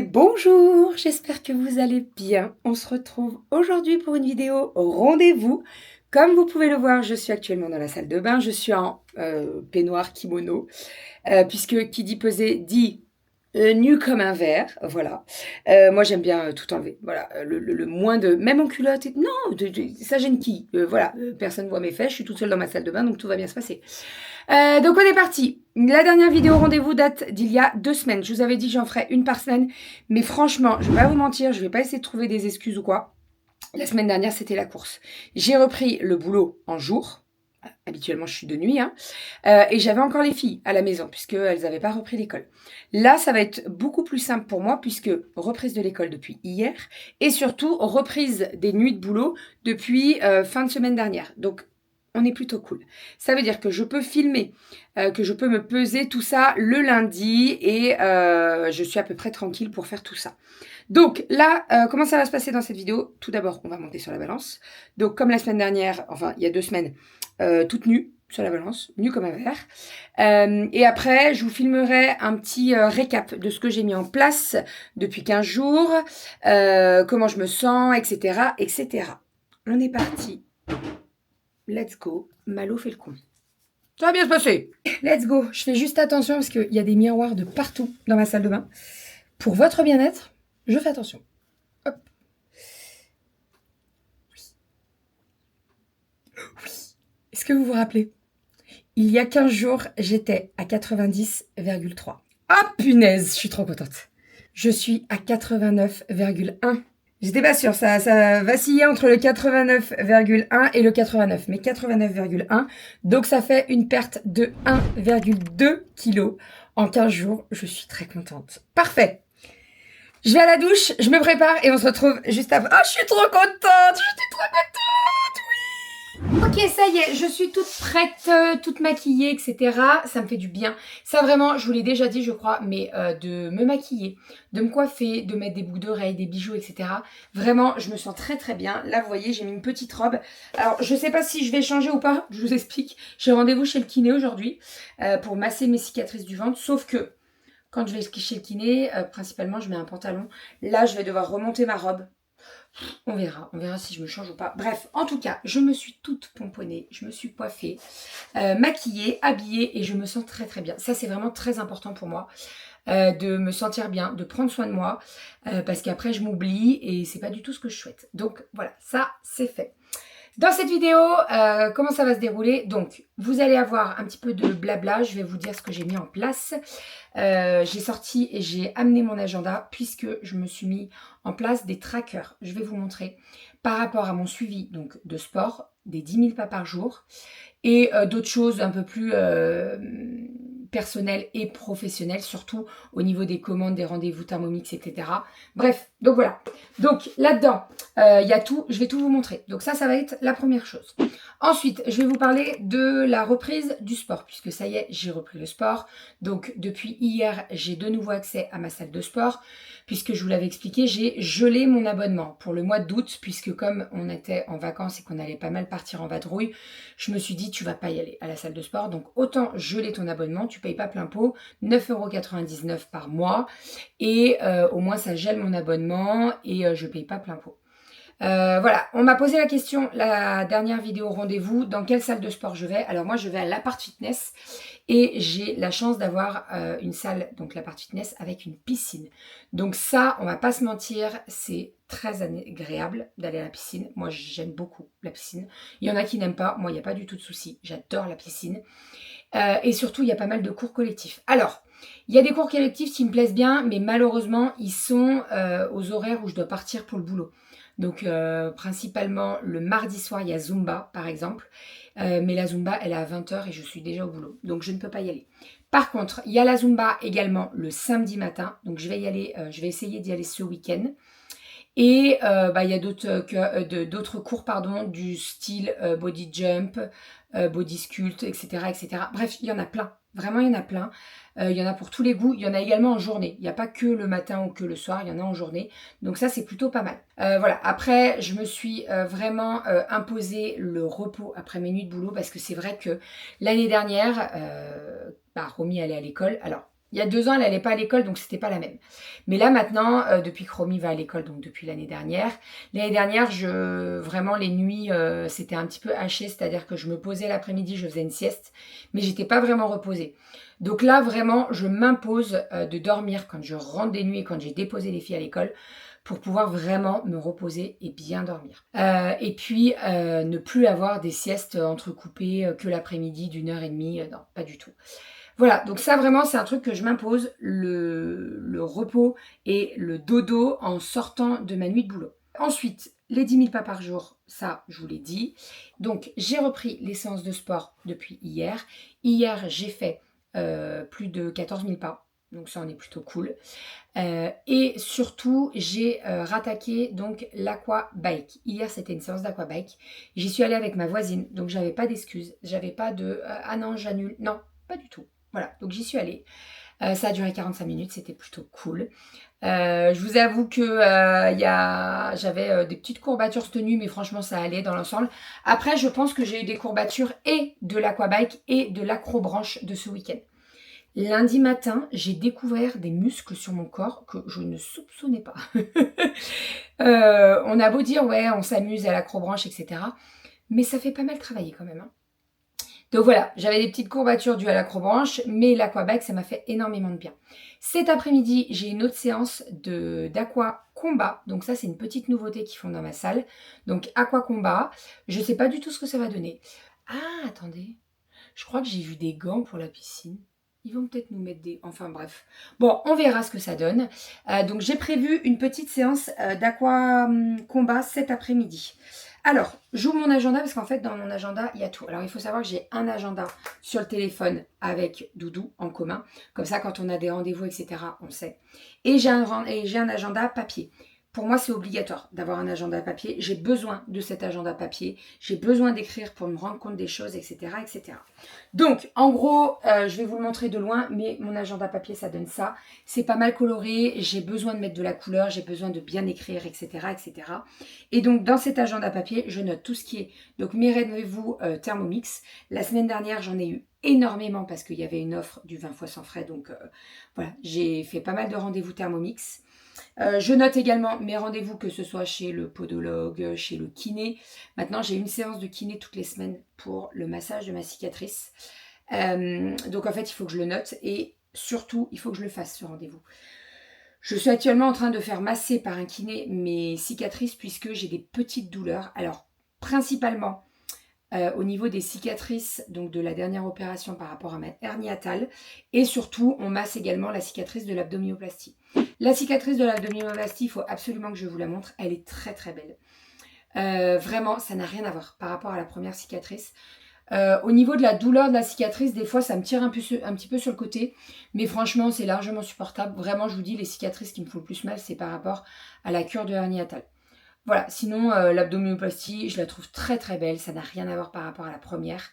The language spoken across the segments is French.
bonjour, j'espère que vous allez bien. On se retrouve aujourd'hui pour une vidéo rendez-vous. Comme vous pouvez le voir, je suis actuellement dans la salle de bain. Je suis en peignoir kimono, puisque qui dit peser dit nu comme un verre. Voilà. Moi, j'aime bien tout enlever. Voilà. Le moins de... Même en culotte. Non, ça gêne qui Voilà. Personne ne voit mes fesses. Je suis toute seule dans ma salle de bain, donc tout va bien se passer. Donc on est parti. La dernière vidéo rendez-vous date d'il y a 2 semaines. Je vous avais dit que j'en ferais une par semaine. Mais franchement, je ne vais pas vous mentir, je ne vais pas essayer de trouver des excuses ou quoi. La semaine dernière, c'était la course. J'ai repris le boulot en jour. Habituellement, je suis de nuit. Et j'avais encore les filles à la maison, puisqu'elles n'avaient pas repris l'école. Là, ça va être beaucoup plus simple pour moi, puisque reprise de l'école depuis hier. Et surtout, reprise des nuits de boulot depuis fin de semaine dernière. Donc, on est plutôt cool. Ça veut dire que je peux filmer, que je peux me peser tout ça le lundi et je suis à peu près tranquille pour faire tout ça. Donc là, comment ça va se passer dans cette vidéo? Tout d'abord, on va monter sur la balance. Donc comme la semaine dernière, enfin il y a 2 semaines, toute nue sur la balance, nue comme un verre. Et après, je vous filmerai un petit récap de ce que j'ai mis en place depuis 15 jours, comment je me sens, etc., etc. On est parti. Let's go. Malo fait le con. Ça va bien se passer. Let's go. Je fais juste attention parce qu'il y a des miroirs de partout dans ma salle de bain. Pour votre bien-être, je fais attention. Hop. Oui. Est-ce que vous vous rappelez? Il y a 15 jours, j'étais à 90,3. Ah punaise, je suis trop contente. Je suis à 89,1. J'étais pas sûre, ça vacillait entre le 89,1 et le 89, mais 89,1, donc ça fait une perte de 1,2 kg en 15 jours. Je suis très contente. Parfait. Je vais à la douche, je me prépare et on se retrouve juste après. Oh, je suis trop contente, je suis trop contente, oui. Ok, ça y est, je suis toute prête, toute maquillée, etc. Ça me fait du bien. Ça vraiment, je vous l'ai déjà dit, je crois, mais de me maquiller, de me coiffer, de mettre des boucles d'oreilles, des bijoux, etc. Vraiment, je me sens très très bien. Là, vous voyez, j'ai mis une petite robe. Alors, je sais pas si je vais changer ou pas, je vous explique. J'ai rendez-vous chez le kiné aujourd'hui pour masser mes cicatrices du ventre, sauf que quand je vais chez le kiné, principalement, je mets un pantalon. Là, je vais devoir remonter ma robe. On verra si je me change ou pas. Bref, en tout cas, je me suis toute pomponnée, je me suis coiffée, maquillée, habillée et je me sens très très bien. Ça, c'est vraiment très important pour moi, de me sentir bien, de prendre soin de moi, parce qu'après, je m'oublie et c'est pas du tout ce que je souhaite. Donc voilà, ça, c'est fait. Dans cette vidéo, comment ça va se dérouler? Donc, vous allez avoir un petit peu de blabla. Je vais vous dire ce que j'ai mis en place. J'ai sorti et j'ai amené mon agenda puisque je me suis mis en place des trackers. Je vais vous montrer par rapport à mon suivi donc, de sport, des 10 000 pas par jour et d'autres choses un peu plus personnelles et professionnelles, surtout au niveau des commandes, des rendez-vous Thermomix, etc. Bref, donc voilà. Donc là-dedans, il y a tout, je vais tout vous montrer. Donc ça va être la première chose. Ensuite, je vais vous parler de la reprise du sport, puisque ça y est, j'ai repris le sport. Donc depuis hier, j'ai de nouveau accès à ma salle de sport, puisque je vous l'avais expliqué, j'ai gelé mon abonnement pour le mois d'août, puisque comme on était en vacances et qu'on allait pas mal partir en vadrouille, je me suis dit, tu vas pas y aller à la salle de sport, donc autant geler ton abonnement, tu payes pas plein pot, 9,99 € par mois, et au moins ça gèle mon abonnement et je paye pas plein pot. Voilà, on m'a posé la question, la dernière vidéo rendez-vous, dans quelle salle de sport je vais? Alors moi je vais à l'Appart Fitness et j'ai la chance d'avoir une salle, donc l'Appart Fitness, avec une piscine. Donc ça, on va pas se mentir, c'est très agréable d'aller à la piscine. Moi j'aime beaucoup la piscine. Il y en a qui n'aiment pas, moi il n'y a pas du tout de souci, j'adore la piscine. Et surtout il y a pas mal de cours collectifs. Alors, il y a des cours collectifs qui me plaisent bien, mais malheureusement ils sont aux horaires où je dois partir pour le boulot. Donc principalement le mardi soir, il y a Zumba par exemple. Mais la Zumba, elle est à 20 h et je suis déjà au boulot. Donc je ne peux pas y aller. Par contre, il y a la Zumba également le samedi matin. Donc je vais y aller, je vais essayer d'y aller ce week-end. Et il y a d'autres cours du style body jump, body sculpt, etc., etc. Bref, il y en a plein. Vraiment, il y en a plein. Il y en a pour tous les goûts. Il y en a également en journée. Il n'y a pas que le matin ou que le soir. Il y en a en journée. Donc ça, c'est plutôt pas mal. Voilà. Après, je me suis vraiment imposé le repos après mes nuits de boulot parce que c'est vrai que l'année dernière, Romy allait à l'école. Alors, Il y a 2 ans, elle n'allait pas à l'école, donc c'était pas la même. Mais là maintenant, depuis que Romy va à l'école, donc depuis l'année dernière, vraiment les nuits, c'était un petit peu haché, c'est-à-dire que je me posais l'après-midi, je faisais une sieste, mais j'étais pas vraiment reposée. Donc là, vraiment, je m'impose de dormir quand je rentre des nuits et quand j'ai déposé les filles à l'école pour pouvoir vraiment me reposer et bien dormir. Et puis, ne plus avoir des siestes entrecoupées que l'après-midi d'1 heure et demie, non, pas du tout. Voilà, donc ça vraiment c'est un truc que je m'impose, le repos et le dodo en sortant de ma nuit de boulot. Ensuite, les 10 000 pas par jour, ça je vous l'ai dit. Donc j'ai repris les séances de sport depuis hier. Hier j'ai fait plus de 14 000 pas, donc ça on est plutôt cool. Et surtout j'ai rattaqué donc l'aquabike. Hier c'était une séance d'aquabike. J'y suis allée avec ma voisine, donc j'avais pas d'excuses, j'avais pas de ah non j'annule, non pas du tout. Voilà, donc j'y suis allée. Ça a duré 45 minutes, c'était plutôt cool. Je vous avoue que j'avais des petites courbatures tenues, mais franchement ça allait dans l'ensemble. Après, je pense que j'ai eu des courbatures et de l'aquabike et de l'acrobranche de ce week-end. Lundi matin, j'ai découvert des muscles sur mon corps que je ne soupçonnais pas. On a beau dire, ouais, on s'amuse à l'acrobranche, etc. Mais ça fait pas mal travailler quand même, hein. Donc voilà, j'avais des petites courbatures dues à l'acrobranche, mais l'aquabike, ça m'a fait énormément de bien. Cet après-midi, j'ai une autre séance d'aqua combat. Donc ça, c'est une petite nouveauté qu'ils font dans ma salle. Donc aqua combat, je ne sais pas du tout ce que ça va donner. Ah, attendez, je crois que j'ai vu des gants pour la piscine. Ils vont peut-être nous mettre des... Enfin bref. Bon, on verra ce que ça donne. Donc j'ai prévu une petite séance d'aqua combat cet après-midi. Alors, j'ouvre mon agenda parce qu'en fait, dans mon agenda, il y a tout. Alors, il faut savoir que j'ai un agenda sur le téléphone avec Doudou en commun. Comme ça, quand on a des rendez-vous, etc., on sait. Et j'ai un agenda papier. Pour moi, c'est obligatoire d'avoir un agenda papier. J'ai besoin de cet agenda papier. J'ai besoin d'écrire pour me rendre compte des choses, etc., etc. Donc, en gros, je vais vous le montrer de loin, mais mon agenda papier, ça donne ça. C'est pas mal coloré. J'ai besoin de mettre de la couleur. J'ai besoin de bien écrire, etc., etc. Et donc, dans cet agenda papier, je note tout ce qui est donc mes rendez-vous Thermomix. La semaine dernière, j'en ai eu énormément parce qu'il y avait une offre du 20 fois sans frais. Donc, voilà, j'ai fait pas mal de rendez-vous Thermomix. Je note également mes rendez-vous, que ce soit chez le podologue, chez le kiné. Maintenant, j'ai une séance de kiné toutes les semaines pour le massage de ma cicatrice. Donc, en fait, il faut que je le note et surtout, il faut que je le fasse, ce rendez-vous. Je suis actuellement en train de faire masser par un kiné mes cicatrices puisque j'ai des petites douleurs. Alors, principalement au niveau des cicatrices, donc de la dernière opération par rapport à ma hernie hiatale. Et surtout, on masse également la cicatrice de l'abdominoplastie. La cicatrice de l'abdominoplastie, il faut absolument que je vous la montre. Elle est très très belle. Vraiment, ça n'a rien à voir par rapport à la première cicatrice. Au niveau de la douleur de la cicatrice, des fois ça me tire un petit peu sur le côté, mais franchement c'est largement supportable. Vraiment, je vous dis, les cicatrices qui me font le plus mal, c'est par rapport à la cure de hernie hiatale. Voilà, sinon l'abdominoplastie, je la trouve très très belle, ça n'a rien à voir par rapport à la première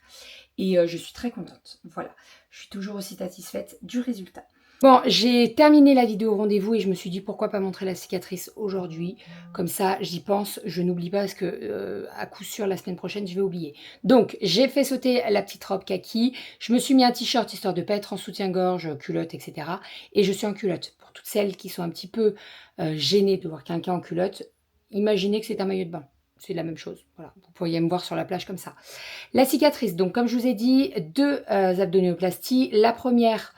et je suis très contente. Voilà, je suis toujours aussi satisfaite du résultat. Bon, j'ai terminé la vidéo rendez-vous et je me suis dit pourquoi pas montrer la cicatrice aujourd'hui. Comme ça, j'y pense, je n'oublie pas parce que à coup sûr la semaine prochaine, je vais oublier. Donc, j'ai fait sauter la petite robe kaki. Je me suis mis un t-shirt histoire de ne pas être en soutien-gorge, culotte, etc. Et je suis en culotte. Pour toutes celles qui sont un petit peu gênées de voir quelqu'un en culotte, imaginez que c'est un maillot de bain. C'est la même chose. Voilà, vous pourriez me voir sur la plage comme ça. La cicatrice, donc comme je vous ai dit, 2 abdominoplasties. La première...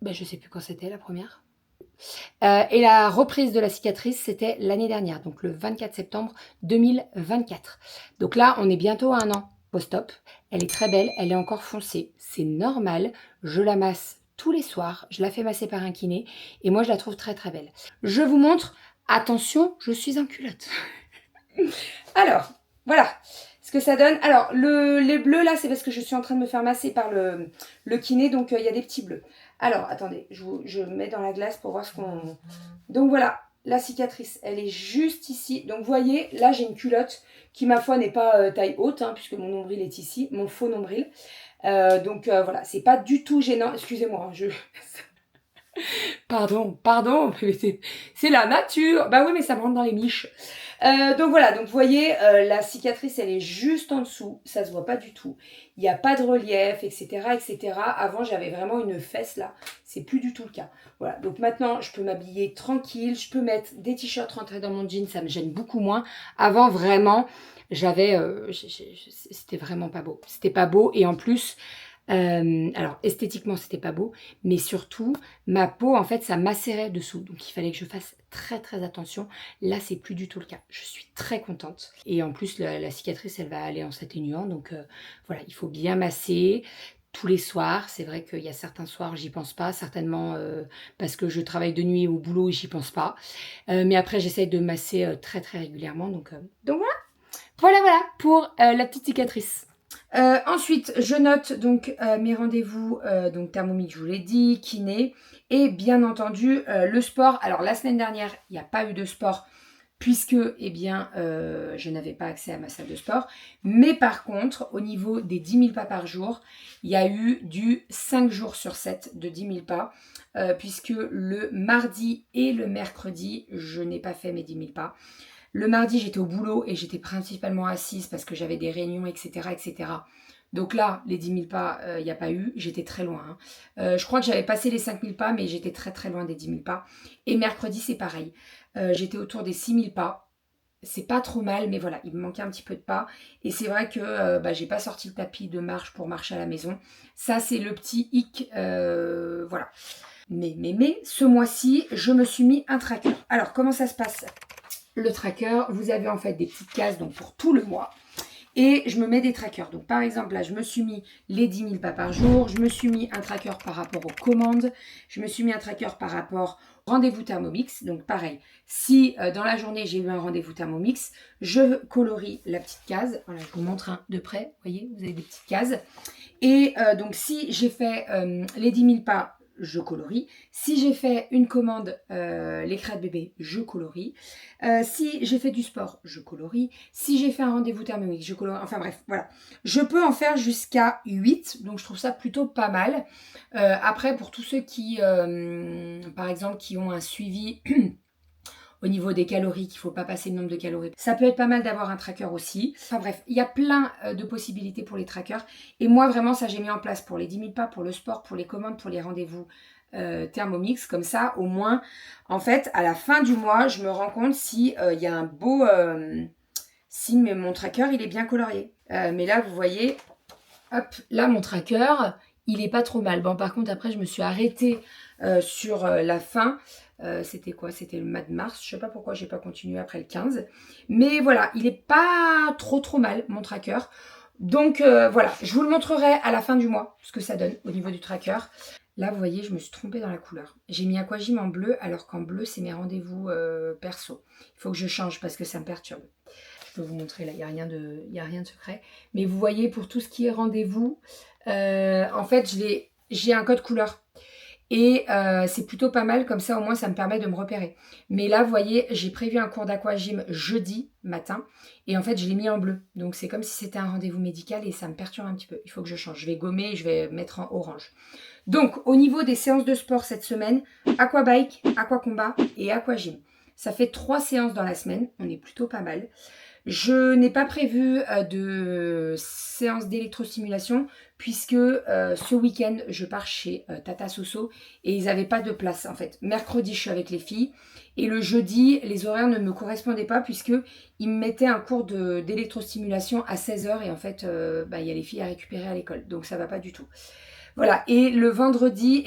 Ben, je ne sais plus quand c'était la première. Et la reprise de la cicatrice, c'était l'année dernière, donc le 24 septembre 2024. Donc là, on est bientôt à 1 an post-op. Elle est très belle, elle est encore foncée. C'est normal, je la masse tous les soirs, je la fais masser par un kiné, et moi je la trouve très très belle. Je vous montre, attention, je suis en culotte. Alors, voilà ce que ça donne. Alors, les bleus là, c'est parce que je suis en train de me faire masser par le kiné, donc il y a des petits bleus. Alors, attendez, je mets dans la glace pour voir ce qu'on... Donc voilà, la cicatrice, elle est juste ici. Donc vous voyez, là j'ai une culotte qui, ma foi, n'est pas taille haute, hein, puisque mon nombril est ici, mon faux nombril. Donc voilà, c'est pas du tout gênant. Excusez-moi, Pardon, mais c'est la nature. Bah oui, mais ça me rentre dans les miches. Donc voilà, donc vous voyez, la cicatrice, elle est juste en dessous. Ça se voit pas du tout. Il n'y a pas de relief, etc., etc. Avant, j'avais vraiment une fesse là. C'est plus du tout le cas. Voilà, donc maintenant, je peux m'habiller tranquille. Je peux mettre des t-shirts rentrés dans mon jean. Ça me gêne beaucoup moins. Avant, vraiment, j'avais... c'était vraiment pas beau. C'était pas beau. Et en plus... alors esthétiquement c'était pas beau, mais surtout ma peau en fait ça macérait dessous, donc il fallait que je fasse très attention. Là c'est plus du tout le cas, je suis très contente et en plus la cicatrice elle va aller en s'atténuant, donc voilà, il faut bien masser tous les soirs. C'est vrai qu'il y a certains soirs j'y pense pas, certainement parce que je travaille de nuit au boulot et j'y pense pas, mais après j'essaye de masser très régulièrement, donc voilà pour la petite cicatrice. Ensuite, je note donc mes rendez-vous, donc Thermomix, je vous l'ai dit, kiné, et bien entendu le sport. Alors la semaine dernière, il n'y a pas eu de sport puisque eh bien, je n'avais pas accès à ma salle de sport. Mais par contre, au niveau des 10 000 pas par jour, il y a eu du 5 jours sur 7 de 10 000 pas, puisque le mardi et le mercredi, je n'ai pas fait mes 10 000 pas. Le mardi, j'étais au boulot et j'étais principalement assise parce que j'avais des réunions, etc., etc. Donc là, les 10 000 pas, il n'y a pas eu. J'étais très loin. Je crois que j'avais passé les 5 000 pas, mais j'étais très loin des 10 000 pas. Et mercredi, c'est pareil. J'étais autour des 6 000 pas. C'est pas trop mal, mais voilà, il me manquait un petit peu de pas. Et c'est vrai que j'ai pas sorti le tapis de marche pour marcher à la maison. Ça, c'est le petit hic. Voilà. Mais, ce mois-ci, je me suis mis un tracker. Alors, comment ça se passe ? Le tracker, vous avez en fait des petites cases donc pour tout le mois. Et je me mets des trackers. Donc par exemple, là, je me suis mis les 10 000 pas par jour. Je me suis mis un tracker par rapport aux commandes. Je me suis mis un tracker par rapport au rendez-vous Thermomix. Donc pareil, si dans la journée, j'ai eu un rendez-vous Thermomix, je colorie la petite case. Voilà, je vous montre de près. Vous voyez, vous avez des petites cases. Et donc si j'ai fait les 10 000 pas, je colorie. Si j'ai fait une commande, les crêpes bébé, je colorie. Si j'ai fait du sport, je colorie. Si j'ai fait un rendez-vous Thermomix, je colorie. Enfin bref, voilà. Je peux en faire jusqu'à 8, donc je trouve ça plutôt pas mal. Après, pour tous ceux qui, par exemple, qui ont un suivi... au niveau des calories, qu'il ne faut pas passer le nombre de calories. Ça peut être pas mal d'avoir un tracker aussi. Enfin bref, il y a plein de possibilités pour les trackers. Et moi, vraiment, ça, j'ai mis en place pour les 10 000 pas, pour le sport, pour les commandes, pour les rendez-vous Thermomix. Comme ça, au moins, en fait, à la fin du mois, je me rends compte si il y a un beau... si mon tracker, il est bien colorié. Mais là, vous voyez, hop, là, mon tracker, il est pas trop mal. Bon, par contre, après, je me suis arrêtée sur la fin. C'était quoi? C'était le mois de mars. Je sais pas pourquoi j'ai pas continué après le 15. Mais voilà, il est pas trop mal, mon tracker. Donc voilà, je vous le montrerai à la fin du mois, ce que ça donne au niveau du tracker. Là, vous voyez, je me suis trompée dans la couleur. J'ai mis Aquagym en bleu, alors qu'en bleu, c'est mes rendez-vous perso. Il faut que je change parce que ça me perturbe. Je peux vous montrer, là, il n'y a rien de secret. Mais vous voyez, pour tout ce qui est rendez-vous, en fait, j'ai un code couleur. Et c'est plutôt pas mal, comme ça au moins ça me permet de me repérer. Mais là, vous voyez, j'ai prévu un cours d'aquagym jeudi matin. Et en fait, je l'ai mis en bleu. Donc c'est comme si c'était un rendez-vous médical et ça me perturbe un petit peu. Il faut que je change. Je vais gommer et je vais mettre en orange. Donc au niveau des séances de sport cette semaine, aquabike, aquacombat et aquagym. Ça fait 3 séances dans la semaine. On est plutôt pas mal. Je n'ai pas prévu de séance d'électrostimulation puisque ce week-end, je pars chez Tata Soso et ils n'avaient pas de place en fait. Mercredi, je suis avec les filles et le jeudi, les horaires ne me correspondaient pas puisqu'ils me mettaient un cours d'électrostimulation à 16h et en fait, il y a les filles à récupérer à l'école. Donc ça ne va pas du tout. Voilà, et le vendredi,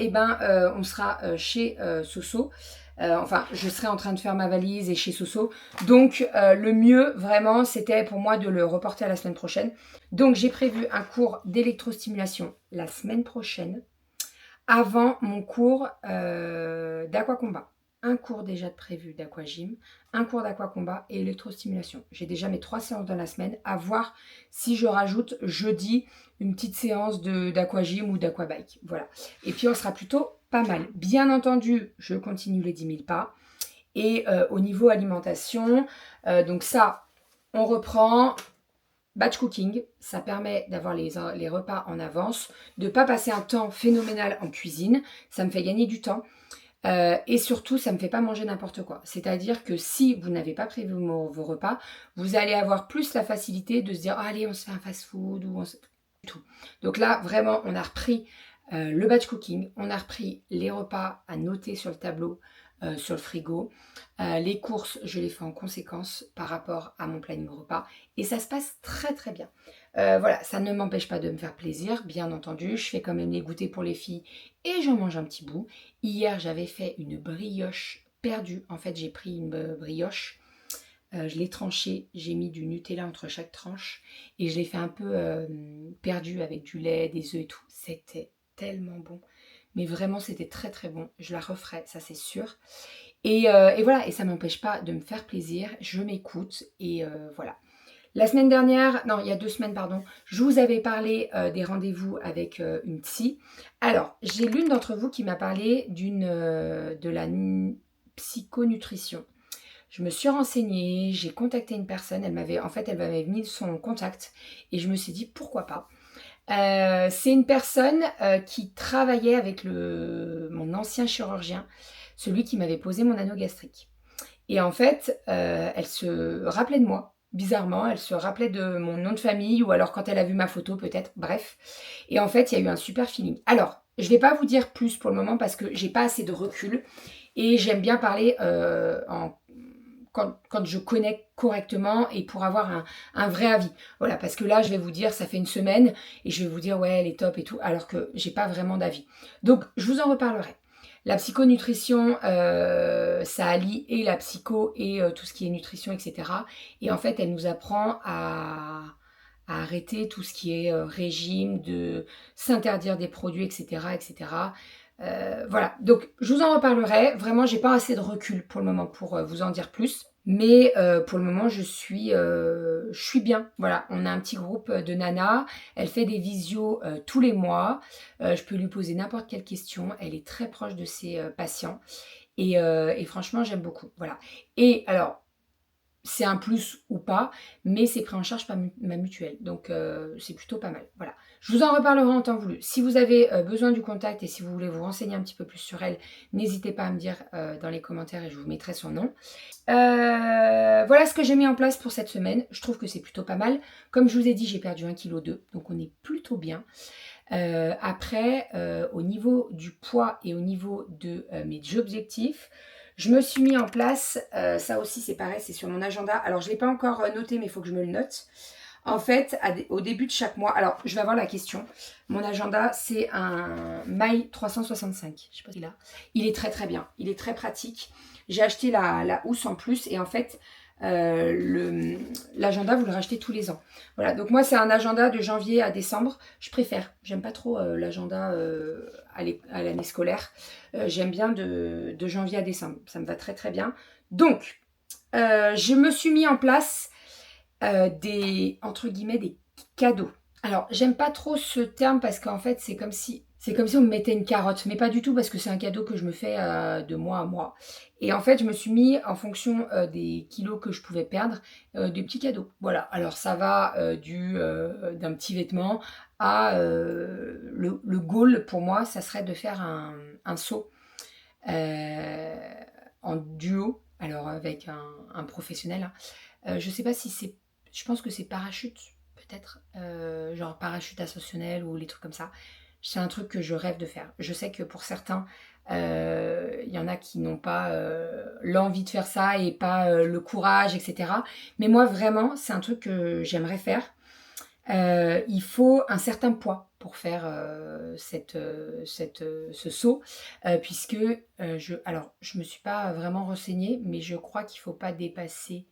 on sera chez Soso. Enfin, je serai en train de faire ma valise et chez Soso. Donc, le mieux, vraiment, c'était pour moi de le reporter à la semaine prochaine. Donc, j'ai prévu un cours d'électrostimulation la semaine prochaine, avant mon cours d'aquacombat. Un cours déjà de prévu d'aquagym, un cours d'aquacombat et électrostimulation. J'ai déjà mes 3 séances dans la semaine, à voir si je rajoute jeudi une petite séance d'aquagym ou d'aquabike. Voilà. Et puis on sera plutôt pas mal. Bien entendu, je continue les 10 000 pas. Et au niveau alimentation, donc ça, on reprend. Batch cooking, ça permet d'avoir les repas en avance, de ne pas passer un temps phénoménal en cuisine, ça me fait gagner du temps. Et surtout, ça ne me fait pas manger n'importe quoi. C'est-à-dire que si vous n'avez pas prévu vos repas, vous allez avoir plus la facilité de se dire oh, allez, on se fait un fast-food ou on se... tout. Donc là, vraiment, on a repris le batch cooking, on a repris les repas à noter sur le tableau, sur le frigo. Les courses, je les fais en conséquence par rapport à mon planning repas et ça se passe très très bien. Voilà, ça ne m'empêche pas de me faire plaisir, bien entendu. Je fais quand même les goûters pour les filles et j'en mange un petit bout. Hier, j'avais fait une brioche perdue. En fait, j'ai pris une brioche, je l'ai tranchée, j'ai mis du Nutella entre chaque tranche et je l'ai fait un peu perdue avec du lait, des œufs et tout. C'était tellement bon. Mais vraiment, c'était très très bon. Je la referai, ça c'est sûr. Et voilà, et ça ne m'empêche pas de me faire plaisir. Je m'écoute et voilà. La semaine dernière, non, il y a 2 semaines, pardon, je vous avais parlé des rendez-vous avec une psy. Alors, j'ai l'une d'entre vous qui m'a parlé de la psychonutrition. Je me suis renseignée, j'ai contacté une personne, elle m'avait mis son contact et je me suis dit pourquoi pas. C'est une personne qui travaillait avec mon ancien chirurgien, celui qui m'avait posé mon anneau gastrique. Et en fait, elle se rappelait de moi. Bizarrement, elle se rappelait de mon nom de famille ou alors quand elle a vu ma photo peut-être, bref. Et en fait, il y a eu un super feeling. Alors, je ne vais pas vous dire plus pour le moment parce que j'ai pas assez de recul et j'aime bien parler quand je connais correctement et pour avoir un vrai avis. Voilà, parce que là, je vais vous dire, ça fait une semaine et je vais vous dire, ouais, elle est top et tout, alors que j'ai pas vraiment d'avis. Donc, je vous en reparlerai. La psychonutrition, ça allie et la psycho et tout ce qui est nutrition, etc. Et en fait, elle nous apprend à arrêter tout ce qui est régime, de s'interdire des produits, etc. etc. Voilà, donc je vous en reparlerai. Vraiment, j'ai pas assez de recul pour le moment pour vous en dire plus. Mais pour le moment, je suis bien. Voilà, on a un petit groupe de nanas. Elle fait des visios tous les mois. Je peux lui poser n'importe quelle question. Elle est très proche de ses patients. Et franchement, j'aime beaucoup. Voilà. Et alors, c'est un plus ou pas, mais c'est pris en charge par ma mutuelle. Donc, c'est plutôt pas mal. Voilà. Je vous en reparlerai en temps voulu. Si vous avez besoin du contact et si vous voulez vous renseigner un petit peu plus sur elle, n'hésitez pas à me dire dans les commentaires et je vous mettrai son nom. Voilà ce que j'ai mis en place pour cette semaine. Je trouve que c'est plutôt pas mal. Comme je vous ai dit, j'ai perdu 1,2 kg, donc on est plutôt bien. Après, au niveau du poids et au niveau de mes objectifs, je me suis mis en place, ça aussi c'est pareil, c'est sur mon agenda. Alors je ne l'ai pas encore noté, mais il faut que je me le note. En fait, au début de chaque mois, alors je vais avoir la question. Mon agenda, c'est un My 365. Je sais pas si là. Il est très très bien. Il est très pratique. J'ai acheté la housse en plus et en fait, l'agenda, vous le rachetez tous les ans. Voilà, donc moi, c'est un agenda de janvier à décembre. Je préfère. J'aime pas trop l'agenda à l'année scolaire. J'aime bien de janvier à décembre. Ça me va très très bien. Donc, je me suis mis en place entre guillemets, des cadeaux. Alors, j'aime pas trop ce terme parce qu'en fait, c'est comme si on me mettait une carotte, mais pas du tout parce que c'est un cadeau que je me fais de mois à mois. Et en fait, je me suis mis en fonction des kilos que je pouvais perdre, des petits cadeaux. Voilà. Alors, ça va d'un petit vêtement à le goal pour moi, ça serait de faire un saut en duo, alors avec un professionnel. Je sais pas si c'est, je pense que c'est parachute, peut-être, genre parachute ascensionnel ou les trucs comme ça. C'est un truc que je rêve de faire. Je sais que pour certains, il y en a qui n'ont pas l'envie de faire ça et pas le courage, etc. Mais moi, vraiment, c'est un truc que j'aimerais faire. Il faut un certain poids pour faire ce saut, puisque je me suis pas vraiment renseignée, mais je crois qu'il ne faut pas dépasser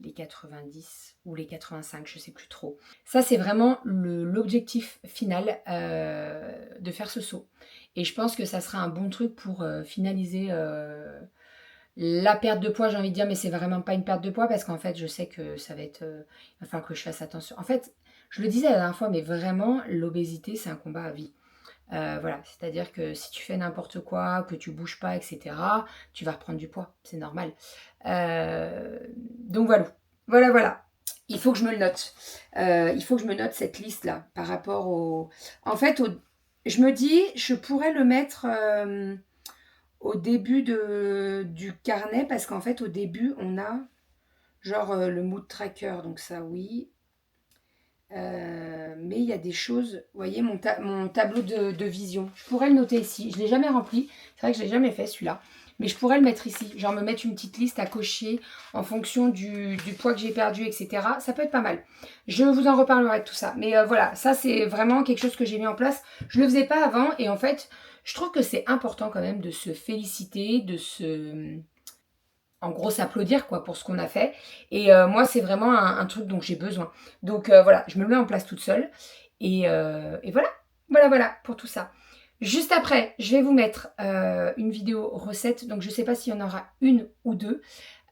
les 90 ou les 85, je ne sais plus trop. Ça, c'est vraiment l'objectif final de faire ce saut. Et je pense que ça sera un bon truc pour finaliser la perte de poids, j'ai envie de dire, mais c'est vraiment pas une perte de poids parce qu'en fait, je sais que ça va être... il va falloir que je fasse attention. En fait, je le disais la dernière fois, mais vraiment, l'obésité, c'est un combat à vie. Voilà, c'est-à-dire que si tu fais n'importe quoi, que tu bouges pas, etc., tu vas reprendre du poids, c'est normal. Donc voilà, voilà. Il faut que je me le note. Il faut que je me note cette liste-là par rapport au... En fait, je me dis, je pourrais le mettre au début du carnet, parce qu'en fait, au début, on a genre le mood tracker, donc ça, oui. Mais il y a des choses, vous voyez, mon tableau de vision. Je pourrais le noter ici. Je ne l'ai jamais rempli. C'est vrai que je ne l'ai jamais fait, celui-là. Mais je pourrais le mettre ici. Genre me mettre une petite liste à cocher en fonction du poids que j'ai perdu, etc. Ça peut être pas mal. Je vous en reparlerai de tout ça. Mais voilà, ça, c'est vraiment quelque chose que j'ai mis en place. Je ne le faisais pas avant. Et en fait, je trouve que c'est important quand même de se féliciter, de se... En gros, s'applaudir quoi pour ce qu'on a fait. Et moi, c'est vraiment un truc dont j'ai besoin. Donc voilà, je me le mets en place toute seule. Et voilà, voilà pour tout ça. Juste après, je vais vous mettre une vidéo recette. Donc je ne sais pas s'il y en aura une ou deux.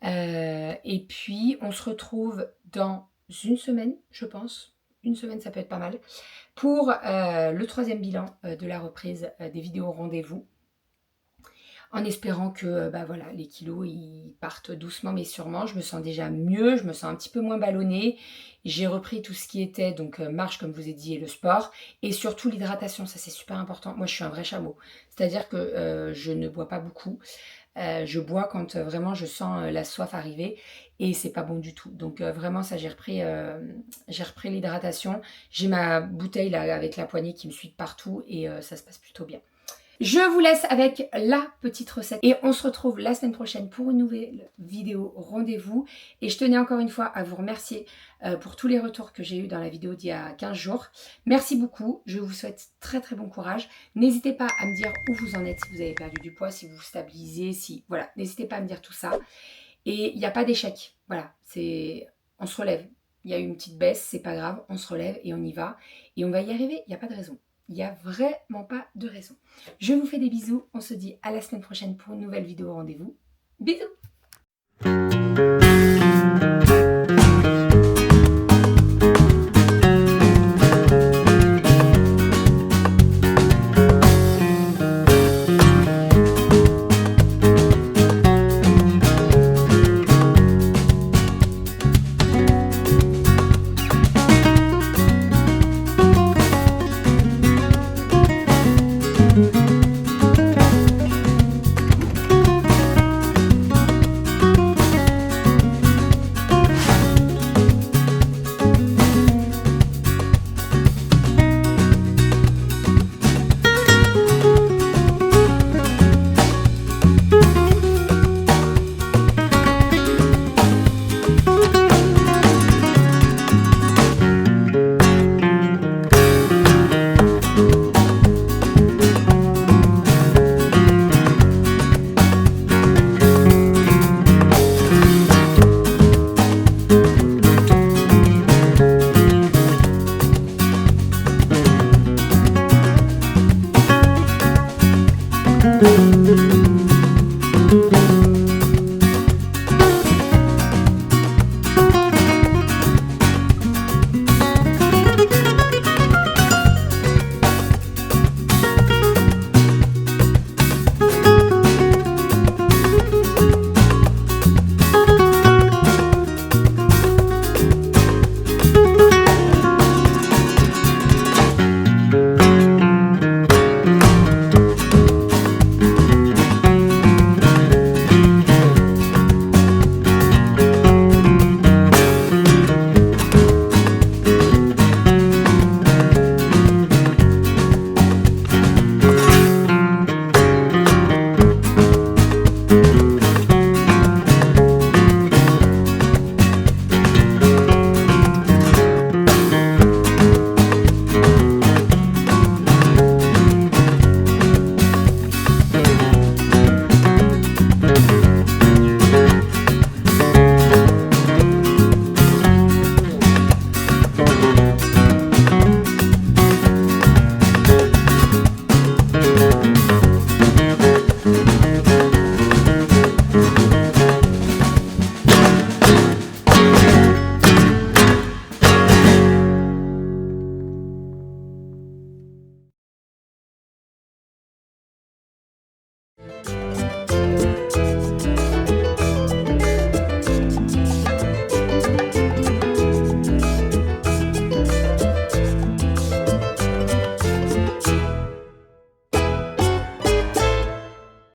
Et puis, on se retrouve dans une semaine, je pense. Une semaine, ça peut être pas mal. Pour le 3e bilan de la reprise des vidéos rendez-vous. En espérant que bah voilà, les kilos ils partent doucement mais sûrement. Je me sens déjà mieux, je me sens un petit peu moins ballonnée. J'ai repris tout ce qui était donc marche comme je vous ai dit et le sport. Et surtout l'hydratation, ça c'est super important. Moi je suis un vrai chameau. C'est-à-dire que je ne bois pas beaucoup. Je bois quand vraiment je sens la soif arriver et c'est pas bon du tout. Donc vraiment ça j'ai repris l'hydratation. J'ai ma bouteille là avec la poignée qui me suit de partout et ça se passe plutôt bien. Je vous laisse avec la petite recette et on se retrouve la semaine prochaine pour une nouvelle vidéo rendez-vous. Et je tenais encore une fois à vous remercier pour tous les retours que j'ai eu dans la vidéo d'il y a 15 jours. Merci beaucoup, je vous souhaite très très bon courage. N'hésitez pas à me dire où vous en êtes, si vous avez perdu du poids, si vous vous stabilisez, si... Voilà, n'hésitez pas à me dire tout ça. Et il n'y a pas d'échec, voilà, on se relève. Il y a eu une petite baisse, c'est pas grave, on se relève et on y va. Et on va y arriver, il n'y a pas de raison. Il n'y a vraiment pas de raison. Je vous fais des bisous. On se dit à la semaine prochaine pour une nouvelle vidéo rendez-vous. Bisous!